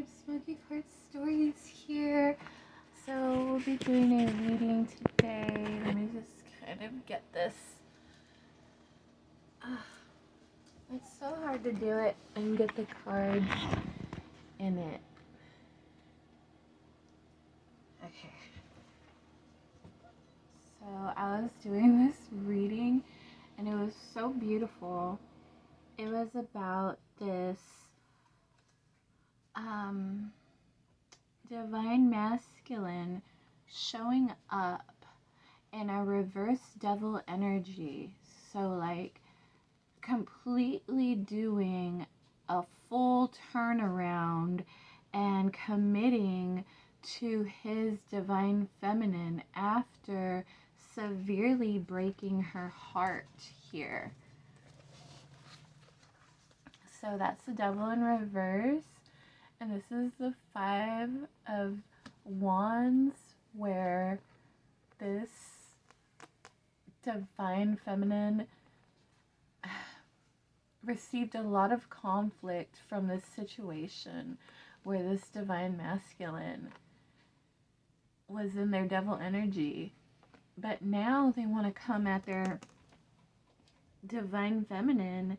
Babe, Smoky Quartz Stories here. So we'll be doing a reading today. Let me just kind of get this. It's so hard to do it and get the cards in it. Okay. So I was doing this reading and it was so beautiful. It was about this divine masculine showing up in a reverse devil energy. So like completely doing a full turnaround and committing to his divine feminine after severely breaking her heart here. So that's the devil in reverse. And this is the 5 of Wands, where this divine feminine received a lot of conflict from this situation where this divine masculine was in their devil energy. But now they want to come at their divine feminine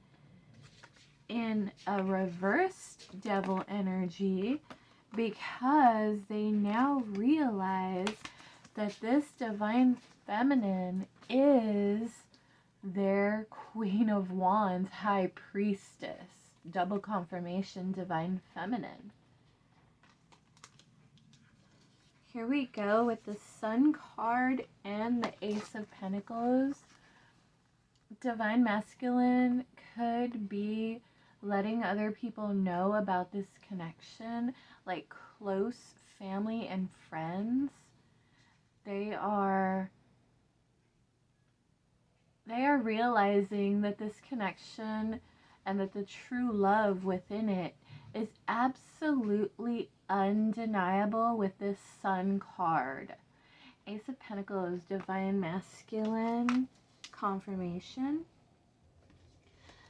in a reversed devil energy, because they now realize that this divine feminine is their Queen of Wands, High Priestess, double confirmation, divine feminine. Here we go with the Sun card and the Ace of Pentacles. Divine masculine could be letting other people know about this connection, like close family and friends. They are realizing that this connection and that the true love within it is absolutely undeniable with this Sun card. Ace of Pentacles, divine masculine confirmation.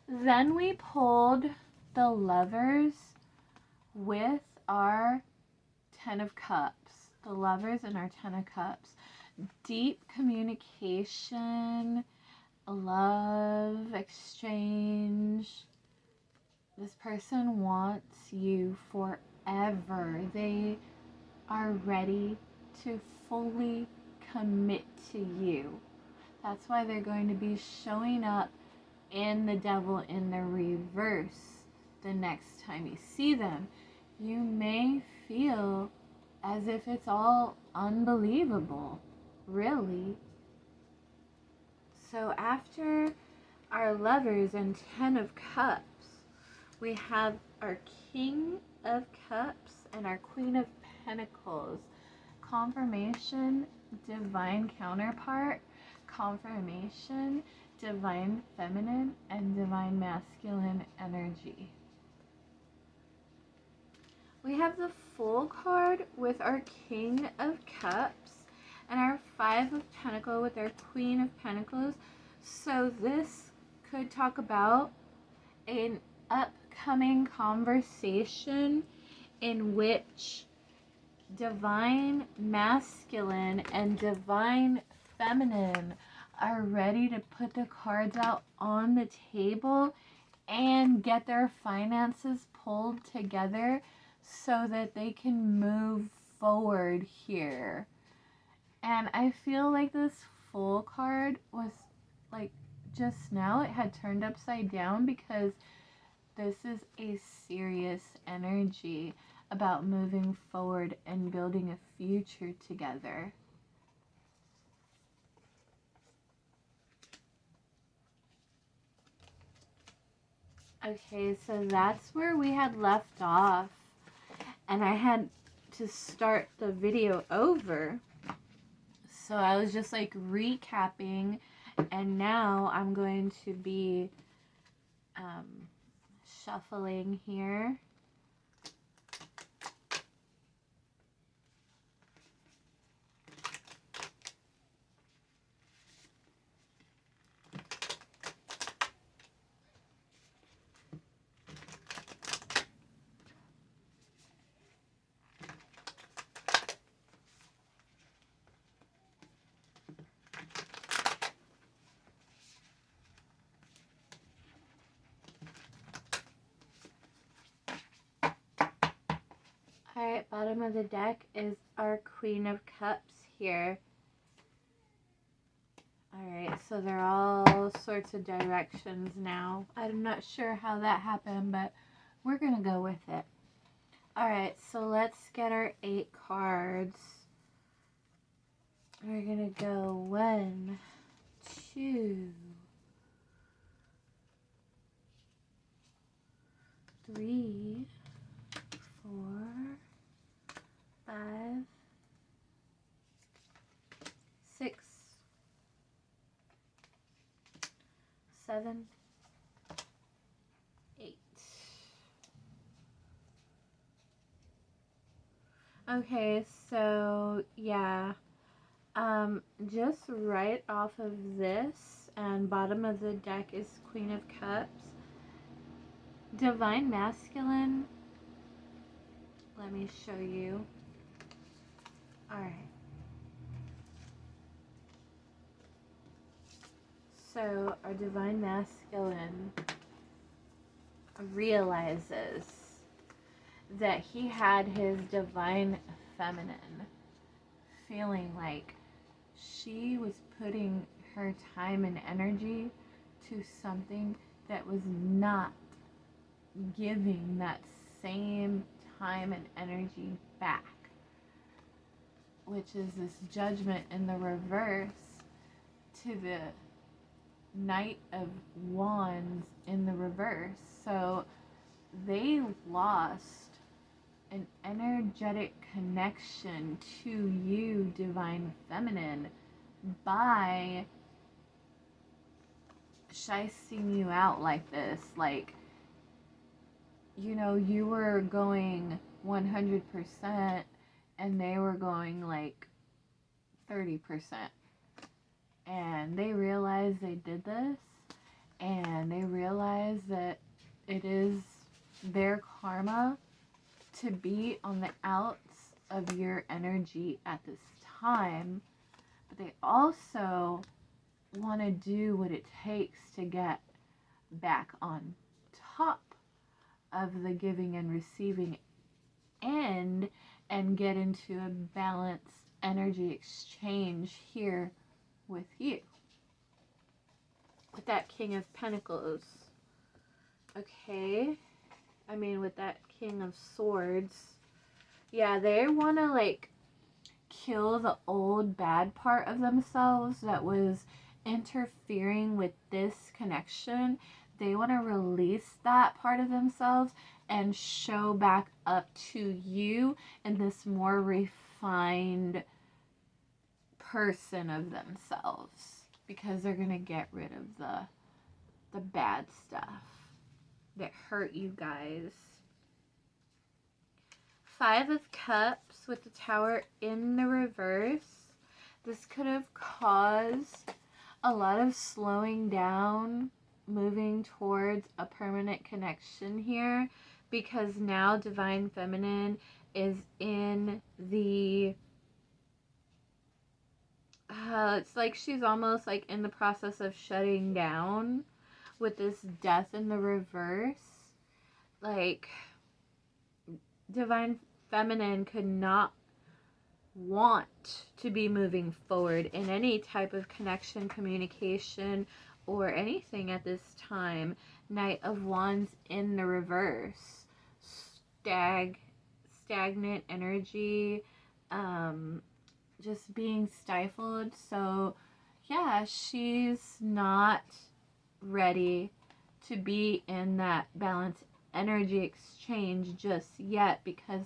Then we pulled the Lovers with our Ten of Cups. The Lovers and our Ten of Cups. Deep communication, love, exchange. This person wants you forever. They are ready to fully commit to you. That's why they're going to be showing up in the devil in the reverse the next time you see them. You may feel as if it's all unbelievable, really. So after our Lovers and Ten of Cups, we have our King of Cups and our Queen of Pentacles. Confirmation, divine counterpart. Confirmation, divine feminine and divine masculine energy. We have the Fool card with our King of Cups and our 5 of Pentacles with our Queen of Pentacles. So this could talk about an upcoming conversation in which divine masculine and divine feminine are ready to put the cards out on the table and get their finances pulled together so that they can move forward here. And I feel like this Fool card was like just now it had turned upside down, because this is a serious energy about moving forward and building a future together. Okay, so that's where we had left off, and I had to start the video over. So I was just like recapping, and now I'm going to be shuffling here. Alright, bottom of the deck is our Queen of Cups here. Alright, so they're all sorts of directions now. I'm not sure how that happened, but we're going to go with it. Alright, so let's get our 8 cards. We're going to go 1, 2, 3, 4, 5, 6, 7, 8. Okay, so yeah, just right off of this, and bottom of the deck is Queen of Cups. Divine Masculine, let me show you. Alright. So our Divine Masculine realizes that he had his Divine Feminine feeling like she was putting her time and energy to something that was not giving that same time and energy back, which is this Judgment in the reverse to the Knight of Wands in the reverse. So they lost an energetic connection to you, Divine Feminine, by shysting you out like this. Like, you know, you were going 100% and they were going like 30%. And they realized they did this, and they realized that it is their karma to be on the outs of your energy at this time, but they also want to do what it takes to get back on top of the giving and receiving end and get into a balanced energy exchange here with you. With that King of Pentacles. Okay. I mean, with that King of Swords. Yeah, they want to, like, kill the old bad part of themselves that was interfering with this connection. They want to release that part of themselves and show back up to you in this more refined person of themselves, because they're going to get rid of the bad stuff that hurt you guys. 5 of Cups with the Tower in the reverse. This could have caused a lot of slowing down, moving towards a permanent connection here, because now Divine Feminine is in the it's like she's almost like in the process of shutting down with this Death in the reverse. Like, Divine Feminine could not want to be moving forward in any type of connection, communication, or anything at this time. Knight of Wands in the reverse. Stagnant energy. Just being stifled. So yeah, she's not ready to be in that balanced energy exchange just yet, because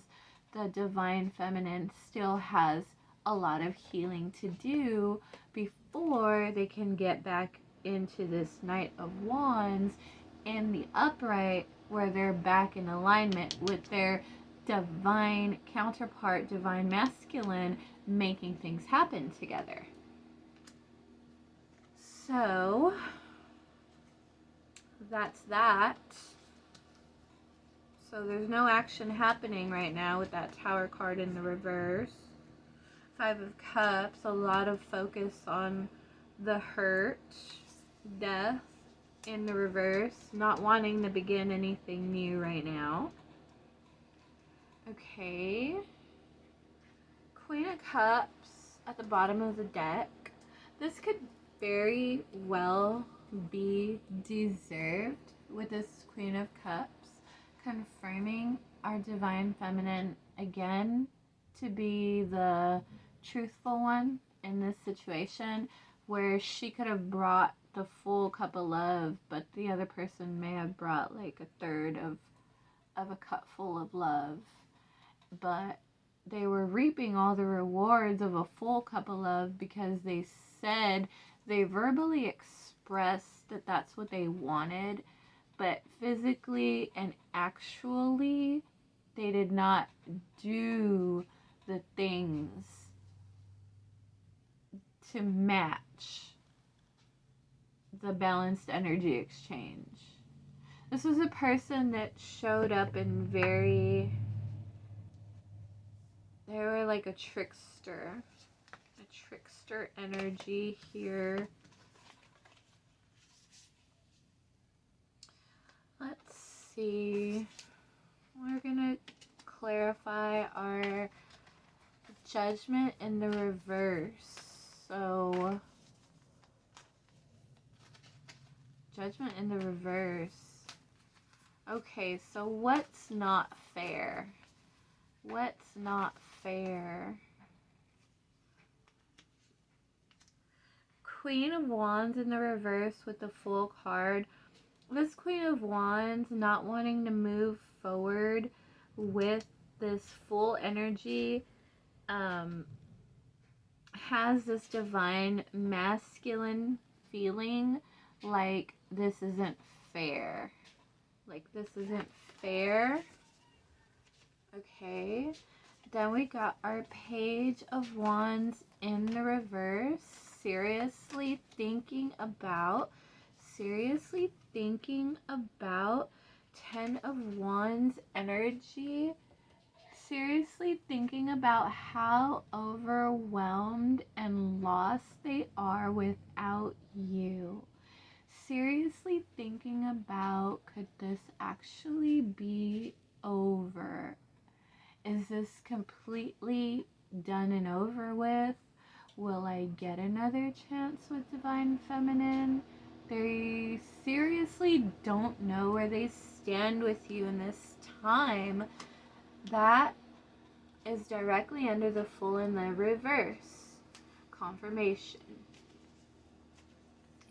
the Divine Feminine still has a lot of healing to do before they can get back into this Knight of Wands in the upright, where they're back in alignment with their divine counterpart, Divine Masculine, making things happen together. So that's that. So there's no action happening right now with that Tower card in the reverse. 5 of Cups, a lot of focus on the hurt. Death in the reverse, not wanting to begin anything new right now. Okay. Queen of Cups at the bottom of the deck. This could very well be deserved with this Queen of Cups, confirming our divine feminine again to be the truthful one in this situation, where she could have brought the full cup of love, but the other person may have brought like a third of a cup full of love. But they were reaping all the rewards of a full cup of love because they verbally expressed that that's what they wanted, but physically and actually they did not do the things to match the balanced energy exchange. This was a person that showed up in they were like a trickster energy here. Let's see. We're gonna clarify our Judgment in the reverse. So, Judgment in the reverse. Okay, so what's not fair? What's not fair? Queen of Wands in the reverse with the Fool card. This Queen of Wands not wanting to move forward with this full energy has this divine masculine feeling like this isn't fair. Like this isn't fair. Okay. Then we got our Page of Wands in the reverse. Seriously thinking about 10 of Wands energy. Seriously thinking about how overwhelmed and lost they are without you. Seriously thinking about, could this actually be over? Is this completely done and over with? Will I get another chance with Divine Feminine? They seriously don't know where they stand with you in this time. That is directly under the Fool in the reverse. Confirmation.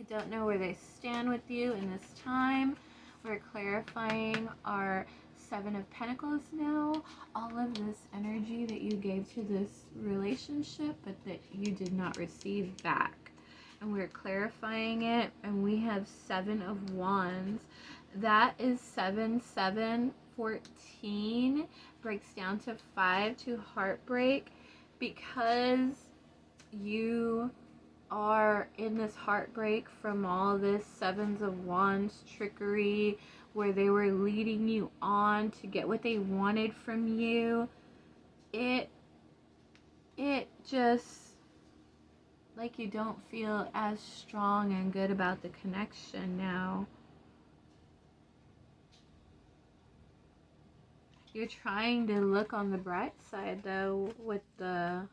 I don't know where they stand with you in this time. We're clarifying our Seven of Pentacles now. All of this energy that you gave to this relationship, but that you did not receive back. And we're clarifying it, and we have Seven of Wands. That is 7, 7, 14. Breaks down to 5 to heartbreak, because you are in this heartbreak from all this Sevens of Wands trickery, where they were leading you on to get what they wanted from you. It just, like, you don't feel as strong and good about the connection now. You're trying to look on the bright side though with the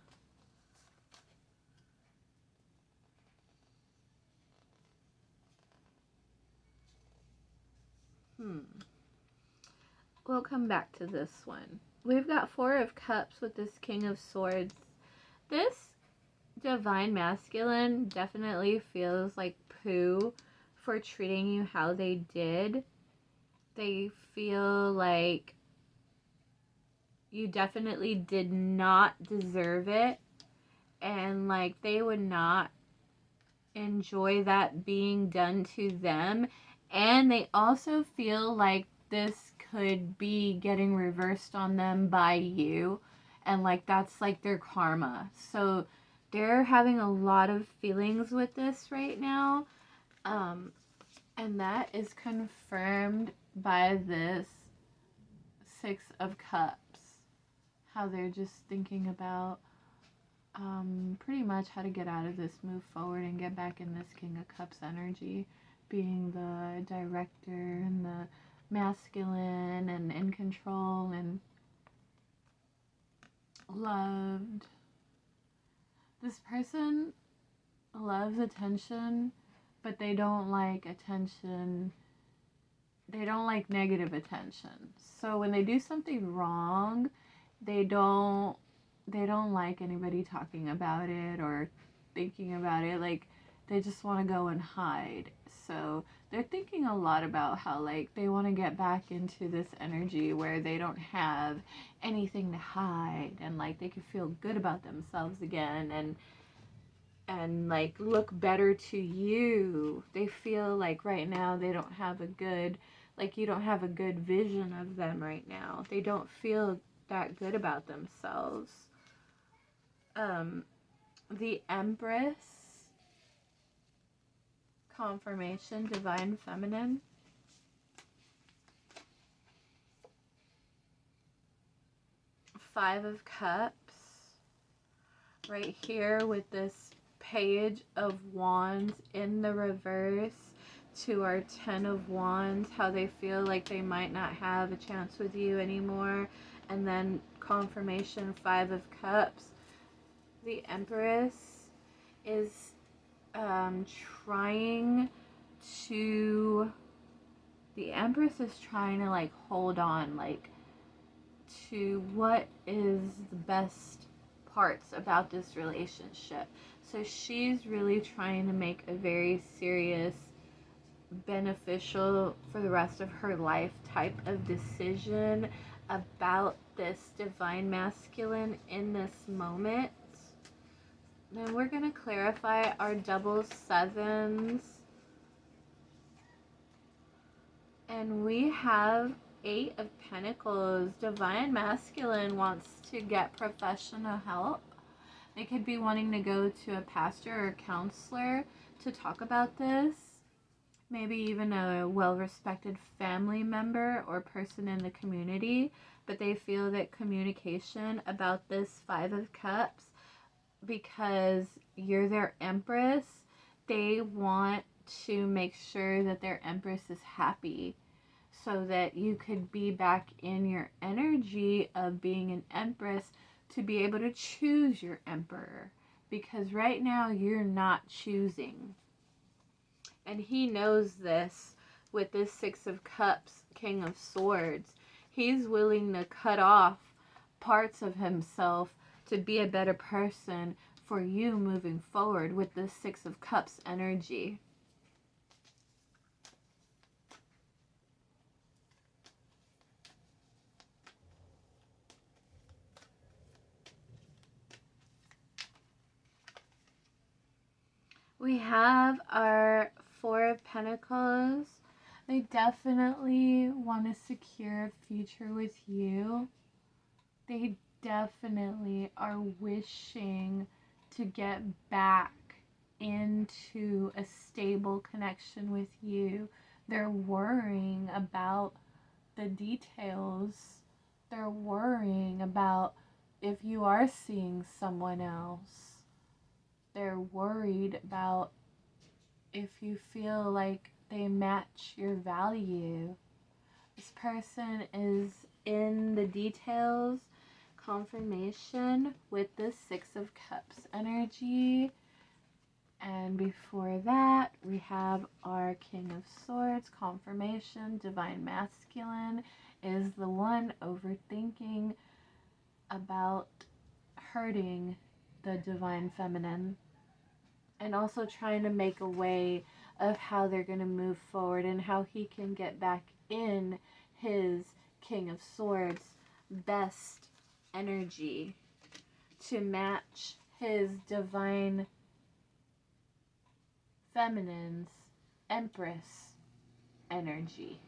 We'll come back to this one. We've got Four of Cups with this King of Swords. This divine masculine definitely feels like poo for treating you how they did. They feel like you definitely did not deserve it, and like they would not enjoy that being done to them. And they also feel like this could be getting reversed on them by you, and like that's like their karma. So they're having a lot of feelings with this right now, and that is confirmed by this Six of Cups, how they're just thinking about pretty much how to get out of this, move forward, and get back in this King of Cups energy, being the director and the masculine and in control. And loved. This person loves attention, but they don't like attention. They don't like negative attention. So when they do something wrong, they don't like anybody talking about it or thinking about it. Like, they just want to go and hide. So they're thinking a lot about how, like, they want to get back into this energy where they don't have anything to hide, and like they can feel good about themselves again, and like look better to you. They feel like right now they don't have a good, like, you don't have a good vision of them right now. They don't feel that good about themselves. The Empress, confirmation, divine feminine. Five of Cups, right here with this Page of Wands in the reverse to our Ten of Wands, how they feel like they might not have a chance with you anymore. And then confirmation, Five of Cups. The Empress is trying to, the Empress is trying to like hold on, like, to what is the best parts about this relationship. So she's really trying to make a very serious, beneficial for the rest of her life type of decision about this divine masculine in this moment. Then we're going to clarify our double sevens. And we have Eight of Pentacles. Divine masculine wants to get professional help. They could be wanting to go to a pastor or a counselor to talk about this. Maybe even a well-respected family member or person in the community. But they feel that communication about this Five of Cups, because you're their Empress, they want to make sure that their Empress is happy, so that you could be back in your energy of being an Empress to be able to choose your Emperor, because right now you're not choosing. And he knows this with this Six of Cups, King of Swords. He's willing to cut off parts of himself to be a better person for you moving forward with this Six of Cups energy. We have our Four of Pentacles. They definitely want to secure a future with you. They definitely are wishing to get back into a stable connection with you. They're worrying about the details. They're worrying about if you are seeing someone else. They're worried about if you feel like they match your value. This person is in the details. Confirmation with the Six of Cups energy. And before that, we have our King of Swords. Confirmation, divine masculine is the one overthinking about hurting the divine feminine, and also trying to make a way of how they're going to move forward and how he can get back in his King of Swords best energy to match his divine feminine's Empress energy.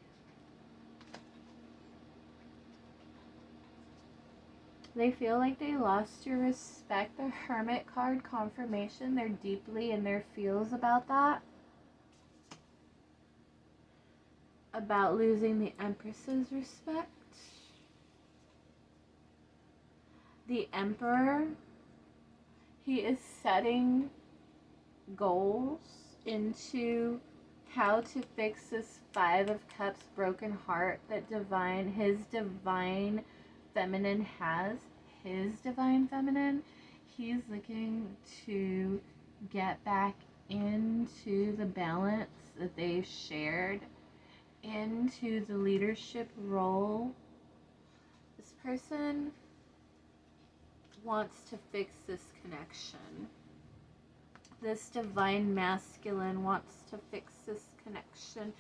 They feel like they lost your respect. The Hermit card, confirmation. They're deeply in their feels about that. About losing the Empress's respect. The Emperor. He is setting goals into how to fix this Five of Cups broken heart that his divine feminine has his divine feminine. He's looking to get back into the balance that they've shared, into the leadership role. This person wants to fix this connection. This divine masculine wants to fix this connection.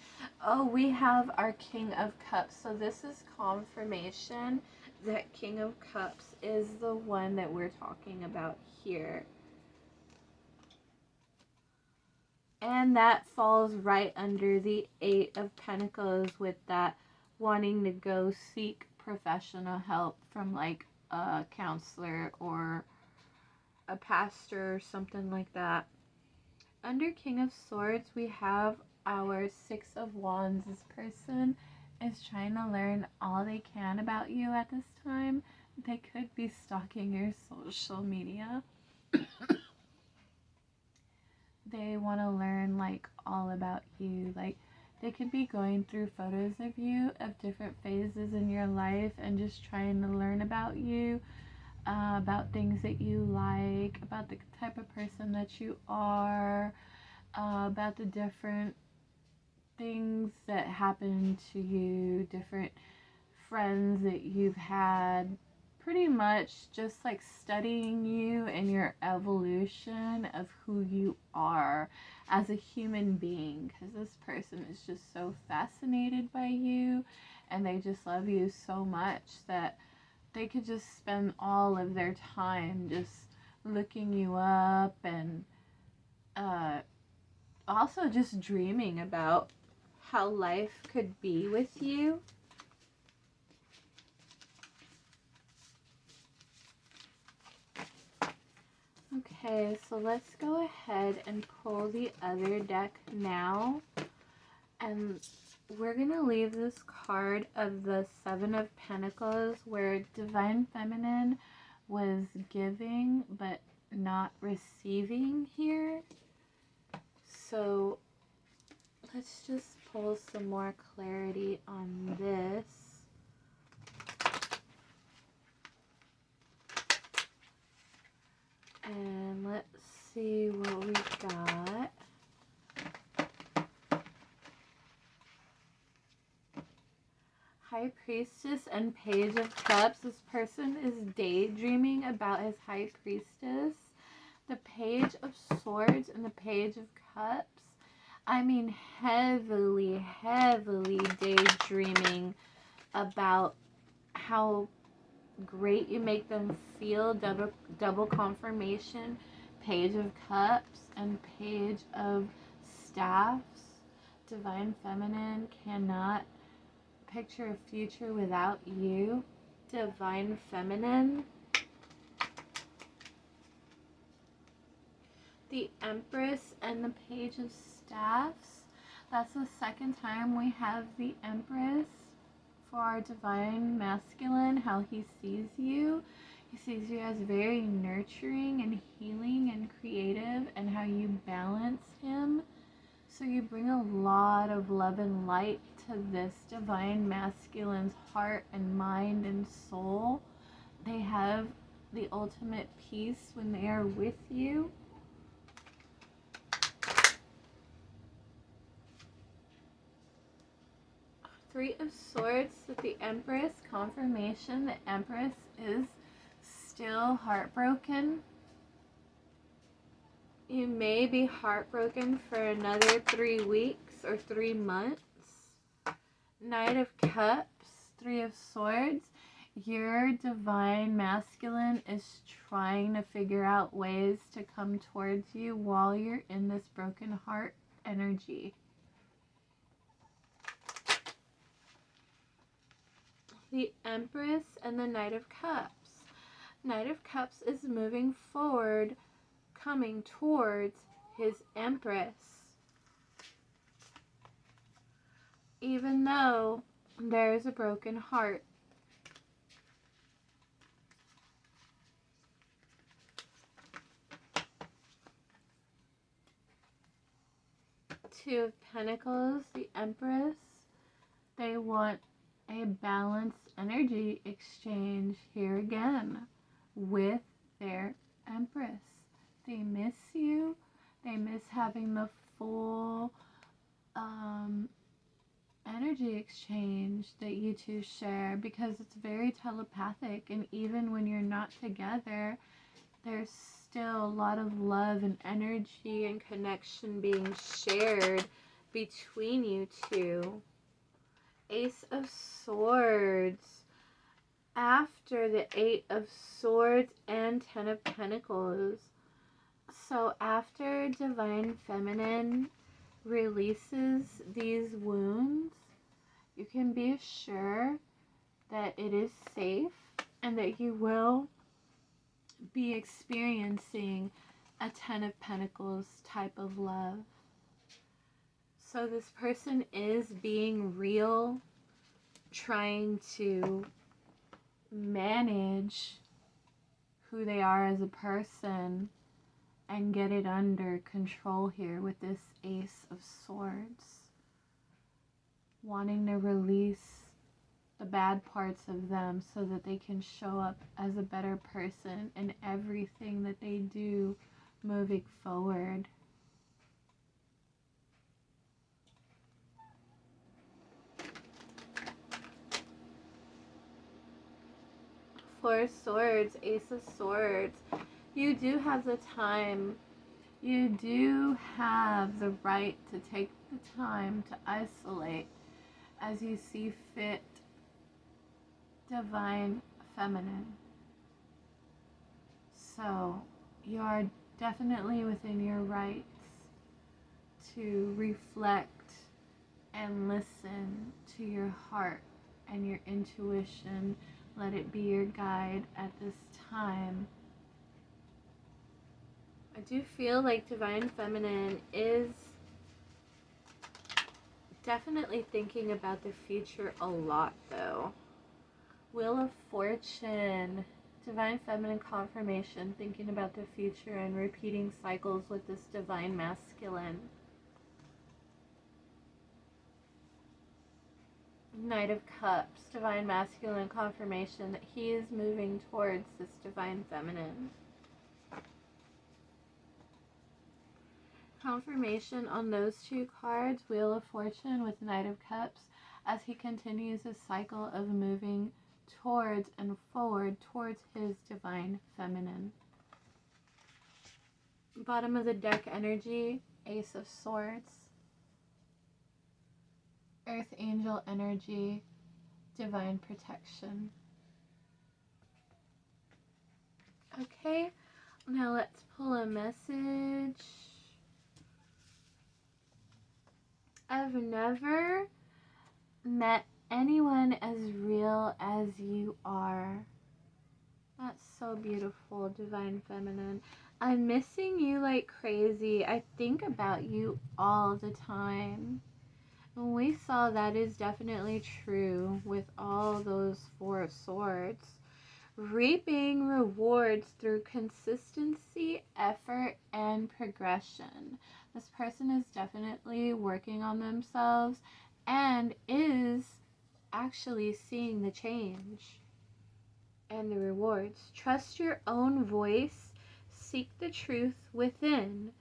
Oh, we have our King of Cups. So this is confirmation that King of Cups is the one that we're talking about here. And that falls right under the Eight of Pentacles, with that wanting to go seek professional help from like a counselor or a pastor or something like that. Under King of Swords, we have our Six of Wands. This person is trying to learn all they can about you at this time. They could be stalking your social media. They want to learn like all about you. Like they could be going through photos of you of different phases in your life and just trying to learn about you. About things that you like, about the type of person that you are, about the different things that happen to you, different friends that you've had, pretty much just like studying you and your evolution of who you are as a human being, because this person is just so fascinated by you and they just love you so much that they could just spend all of their time just looking you up and also just dreaming about how life could be with you. Okay, so let's go ahead and pull the other deck now. And we're going to leave this card of the Seven of Pentacles, where Divine Feminine was giving but not receiving here. So let's just pull some more clarity on this. And let's see what we got. High Priestess and Page of Cups. This person is daydreaming about his High Priestess. The Page of Swords and the Page of Cups. I mean, heavily daydreaming about how great you make them feel. Double confirmation. Page of Cups and Page of Staffs. Divine Feminine cannot picture a future without you. Divine Feminine. The Empress and the Page of Staffs. That's the second time we have the Empress for our Divine Masculine, how he sees you. He sees you as very nurturing and healing and creative, and how you balance him. So you bring a lot of love and light to this Divine Masculine's heart and mind and soul. They have the ultimate peace when they are with you. Three of Swords with the Empress. Confirmation the Empress is still heartbroken. You may be heartbroken for another 3 weeks or 3 months. Knight of Cups, Three of Swords. Your Divine Masculine is trying to figure out ways to come towards you while you're in this broken heart energy. The Empress and the Knight of Cups. Knight of Cups is moving forward, coming towards his Empress. Even though there is a broken heart. Two of Pentacles, the Empress. They want a balanced energy exchange here again. with their Empress. They miss you. They miss having the full energy exchange that you two share, because it's very telepathic, and even when you're not together, there's still a lot of love and energy and connection being shared between you two. Ace of Swords. After the Eight of Swords and Ten of Pentacles. So after Divine Feminine releases these wounds, you can be assured that it is safe and that you will be experiencing a Ten of Pentacles type of love. So this person is being real, trying to manage who they are as a person and get it under control here with this Ace of Swords. Wanting to release the bad parts of them so that they can show up as a better person in everything that they do moving forward. Four of Swords, Ace of Swords. You do have the time. You do have the right to take the time to isolate as you see fit, Divine Feminine. So you are definitely within your rights to reflect and listen to your heart and your intuition. Let it be your guide at this time. I do feel like Divine Feminine is definitely thinking about the future a lot, though. Wheel of Fortune. Divine Feminine confirmation, thinking about the future and repeating cycles with this Divine Masculine. Knight of Cups, Divine Masculine confirmation that he is moving towards this Divine Feminine. Confirmation on those two cards, Wheel of Fortune with Knight of Cups, as he continues his cycle of moving towards and forward towards his Divine Feminine. Bottom of the deck energy, Ace of Swords. Earth Angel energy, Divine Protection. Okay, now let's pull a message. I've never met anyone as real as you are. That's so beautiful, Divine Feminine. I'm missing you like crazy. I think about you all the time. And we saw that is definitely true with all those Four of Swords. Reaping rewards through consistency, effort, and progression. This person is definitely working on themselves and is actually seeing the change and the rewards. Trust your own voice. Seek the truth within.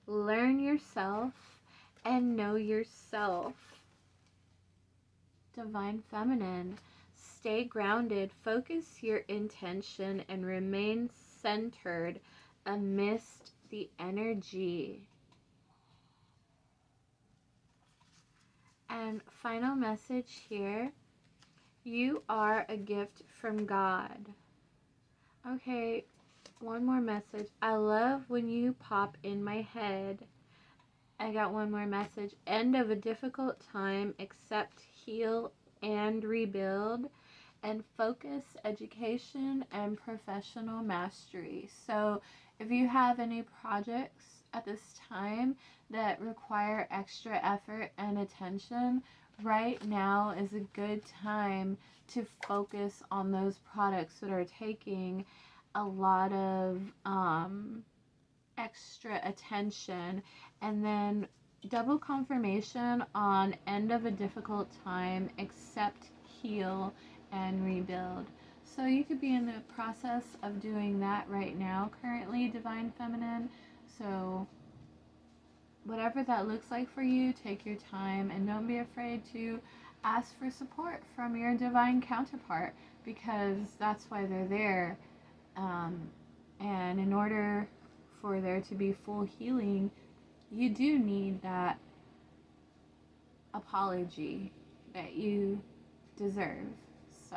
Learn yourself and know yourself. Divine Feminine. Stay grounded, focus your intention, and remain centered amidst the energy. And final message here, you are a gift from God. Okay, one more message. I love when you pop in my head. I got one more message. End of a difficult time, accept, heal, and rebuild. And focus, education, and professional mastery. So if you have any projects at this time that require extra effort and attention, right now is a good time to focus on those products that are taking a lot of extra attention. And then double confirmation on end of a difficult time, accept, heal, and rebuild. So you could be in the process of doing that right now, currently, Divine Feminine. So whatever that looks like for you, take your time and don't be afraid to ask for support from your divine counterpart, because that's why they're there. And in order for there to be full healing, you do need that apology that you deserve. So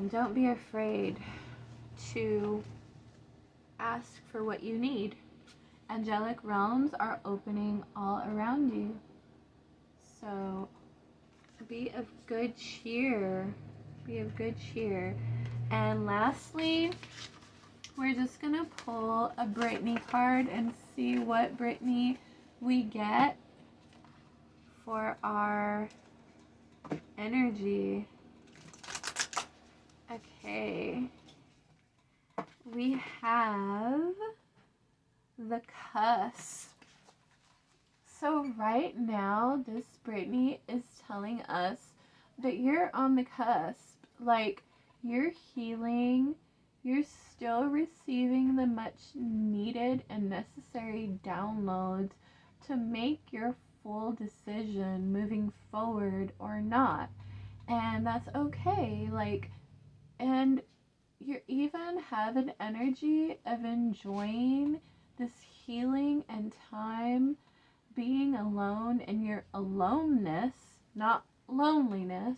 don't be afraid to ask for what you need. Angelic realms are opening all around you. So be of good cheer. Be of good cheer. And lastly, we're just going to pull a Brittany card and see what Brittany we get for our energy. Okay. We have the cusp. So right now, this Brittany is telling us that you're on the cusp. Like, you're healing. You're still receiving the much needed and necessary downloads to make your full decision moving forward or not. And that's okay. Like, and you even have an energy of enjoying this healing and time, being alone in your aloneness, not loneliness,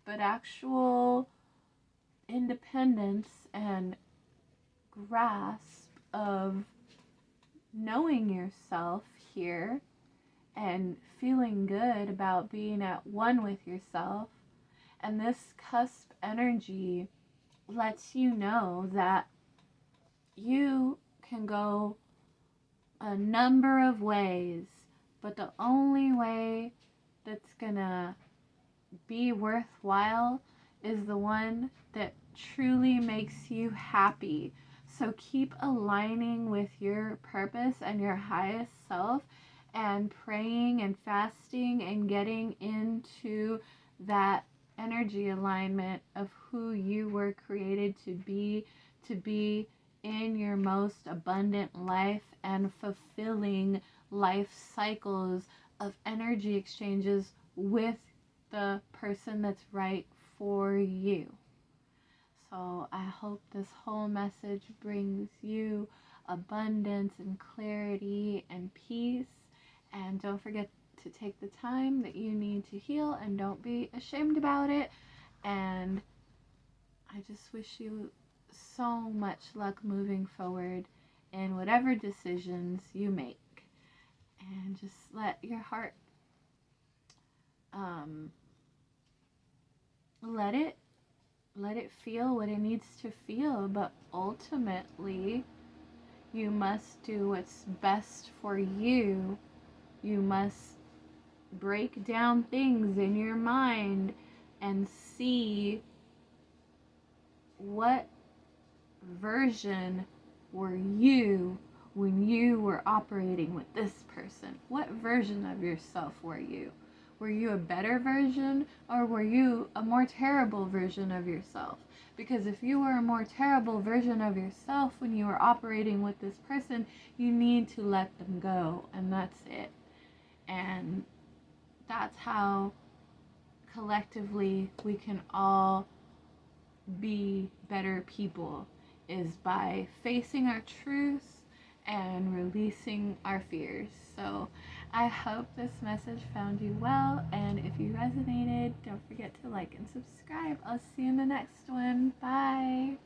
but actual independence and grasp of knowing yourself here and feeling good about being at one with yourself. And this cusp energy lets you know that you can go a number of ways, but the only way that's gonna be worthwhile is the one that truly makes you happy. So keep aligning with your purpose and your highest self, and praying and fasting and getting into that energy alignment of who you were created to be in your most abundant life and fulfilling life cycles of energy exchanges with the person that's right for you. So I hope this whole message brings you abundance and clarity and peace. And don't forget to take the time that you need to heal, and don't be ashamed about it. And I just wish you so much luck moving forward in whatever decisions you make. And just let your heart let it feel what it needs to feel, but ultimately you must do what's best for you. You must break down things in your mind and see what version were you when you were operating with this person. What version of yourself were you? Were you a better version, or were you a more terrible version of yourself? Because if you were a more terrible version of yourself when you were operating with this person, you need to let them go, and that's it. And that's how collectively we can all be better people, is by facing our truths and releasing our fears. So I hope this message found you well, and if you resonated, don't forget to like and subscribe. I'll see you in the next one. Bye.